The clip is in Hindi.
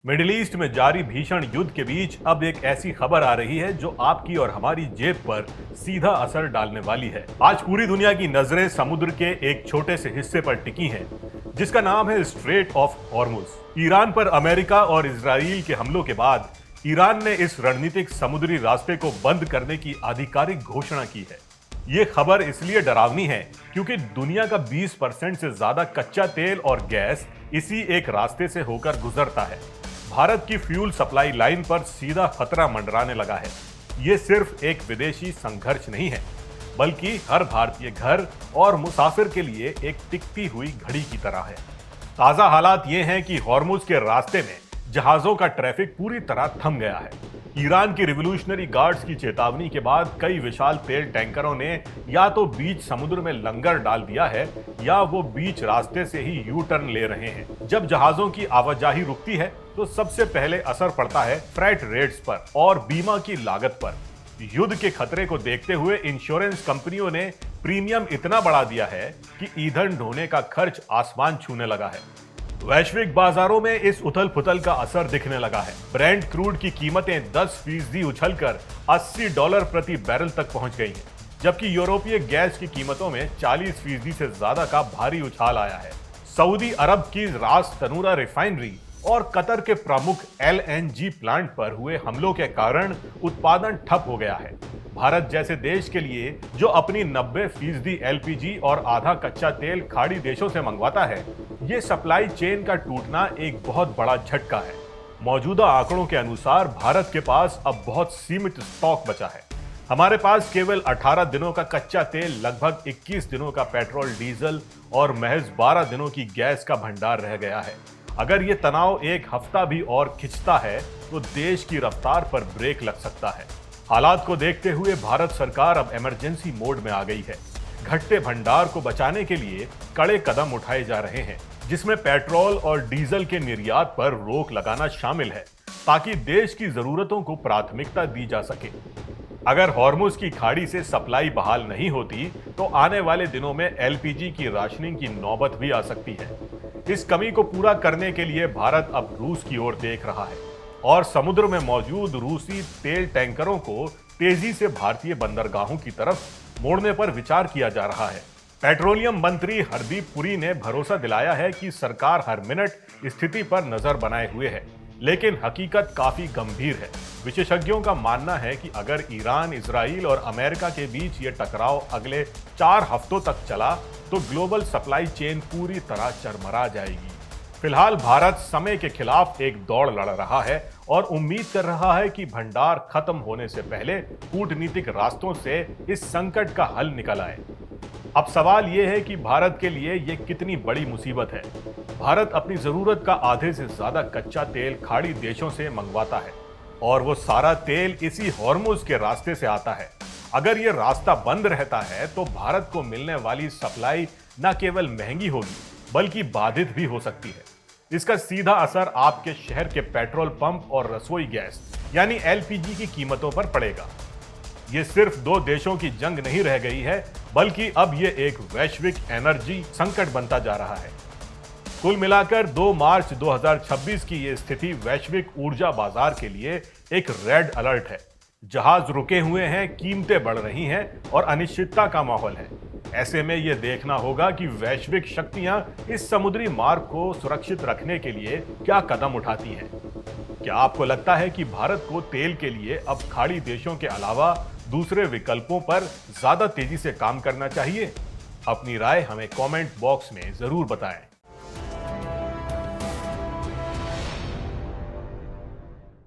मिडिल ईस्ट में जारी भीषण युद्ध के बीच अब एक ऐसी खबर आ रही है जो आपकी और हमारी जेब पर सीधा असर डालने वाली है। आज पूरी दुनिया की नजरें समुद्र के एक छोटे से हिस्से पर टिकी हैं, जिसका नाम है स्ट्रेट ऑफ हॉर्मुज। ईरान पर अमेरिका और इजराइल के हमलों के बाद ईरान ने इस रणनीतिक समुद्री रास्ते को बंद करने की आधिकारिक घोषणा की है। ये खबर इसलिए डरावनी है क्योंकि दुनिया का 20% से ज्यादा कच्चा तेल और गैस इसी एक रास्ते से होकर गुजरता है। भारत की फ्यूल सप्लाई लाइन पर सीधा खतरा मंडराने लगा है। ये सिर्फ एक विदेशी संघर्ष नहीं है, बल्कि हर भारतीय घर और मुसाफिर के लिए एक टिकती हुई घड़ी की तरह है। ताजा हालात ये हैं कि हॉर्मुज के रास्ते में जहाजों का ट्रैफिक पूरी तरह थम गया है। ईरान की रिवोल्यूशनरी गार्ड्स की चेतावनी के बाद कई विशाल तेल टैंकरों ने या तो बीच समुद्र में लंगर डाल दिया है या वो बीच रास्ते से ही यू टर्न ले रहे हैं। जब जहाजों की आवाजाही रुकती है तो सबसे पहले असर पड़ता है फ्रेट रेट्स पर और बीमा की लागत पर। युद्ध के खतरे को देखते हुए इंश्योरेंस कंपनियों ने प्रीमियम इतना बढ़ा दिया है कि ईंधन ढोने का खर्च आसमान छूने लगा है। वैश्विक बाजारों में इस उथल पुथल का असर दिखने लगा है। ब्रेंट क्रूड की कीमतें 10% उछलकर $80 प्रति बैरल तक पहुंच गई हैं, जबकि यूरोपीय गैस की कीमतों में 40% से ज्यादा का भारी उछाल आया है। सऊदी अरब की रास तनूरा रिफाइनरी और कतर के प्रमुख LNG प्लांट पर हुए हमलों के कारण उत्पादन ठप हो गया है। भारत जैसे देश के लिए जो अपनी 90% LPG और आधा कच्चा तेल खाड़ी देशों से मंगवाता है, ये सप्लाई चेन का टूटना एक बहुत बड़ा झटका है। मौजूदा आंकड़ों के अनुसार भारत के पास अब बहुत सीमित स्टॉक बचा है। हमारे पास केवल 18 दिनों का कच्चा तेल, लगभग 21 दिनों का पेट्रोल डीजल और महज 12 दिनों की गैस का भंडार रह गया है। अगर ये तनाव एक हफ्ता भी और खिंचता है तो देश की रफ्तार पर ब्रेक लग सकता है। हालात को देखते हुए भारत सरकार अब इमरजेंसी मोड में आ गई है। घटते भंडार को बचाने के लिए कड़े कदम उठाए जा रहे हैं, जिसमें पेट्रोल और डीजल के निर्यात पर रोक लगाना शामिल है, ताकि देश की जरूरतों को प्राथमिकता दी जा सके। अगर हॉर्मुज की खाड़ी से सप्लाई बहाल नहीं होती तो आने वाले दिनों में LPG की राशनिंग की नौबत भी आ सकती है। इस कमी को पूरा करने के लिए भारत अब रूस की ओर देख रहा है और समुद्र में मौजूद रूसी तेल टैंकरों को तेजी से भारतीय बंदरगाहों की तरफ मोड़ने पर विचार किया जा रहा है। पेट्रोलियम मंत्री हरदीप पुरी ने भरोसा दिलाया है कि सरकार हर मिनट स्थिति पर नजर बनाए हुए है, लेकिन हकीकत काफी गंभीर है। विशेषज्ञों का मानना है कि अगर ईरान, इजराइल और अमेरिका के बीच ये टकराव अगले 4 हफ्तों तक चला तो ग्लोबल सप्लाई चेन पूरी तरह चरमरा जाएगी। फिलहाल भारत समय के खिलाफ एक दौड़ लड़ रहा है और उम्मीद कर रहा है कि भंडार खत्म होने से पहले कूटनीतिक रास्तों से इस संकट का हल निकल आए। अब सवाल यह है कि भारत के लिए यह कितनी बड़ी मुसीबत है। भारत अपनी जरूरत का आधे से ज्यादा कच्चा तेल खाड़ी देशों से मंगवाता है और वो सारा तेल इसी हॉर्मुज के रास्ते से आता है। अगर ये रास्ता बंद रहता है तो भारत को मिलने वाली सप्लाई न केवल महंगी होगी बल्कि बाधित भी हो सकती है। इसका सीधा असर आपके शहर के पेट्रोल पंप और रसोई गैस यानी LPG की कीमतों पर पड़ेगा। ये सिर्फ 2 देशों की जंग नहीं रह गई है, बल्कि अब ये एक वैश्विक एनर्जी संकट बनता जा रहा है। कुल मिलाकर 2 मार्च 2026 की ये स्थिति वैश्विक ऊर्जा बाजार के लिए एक रेड अलर्ट है। जहाज रुके हुए हैं, कीमतें बढ़ रही हैं और अनिश्चितता का माहौल है। ऐसे में यह देखना होगा कि वैश्विक शक्तियां इस समुद्री मार्ग को सुरक्षित रखने के लिए क्या कदम उठाती हैं। क्या आपको लगता है कि भारत को तेल के लिए अब खाड़ी देशों के अलावा दूसरे विकल्पों पर ज्यादा तेजी से काम करना चाहिए? अपनी राय हमें कमेंट बॉक्स में जरूर बताएं।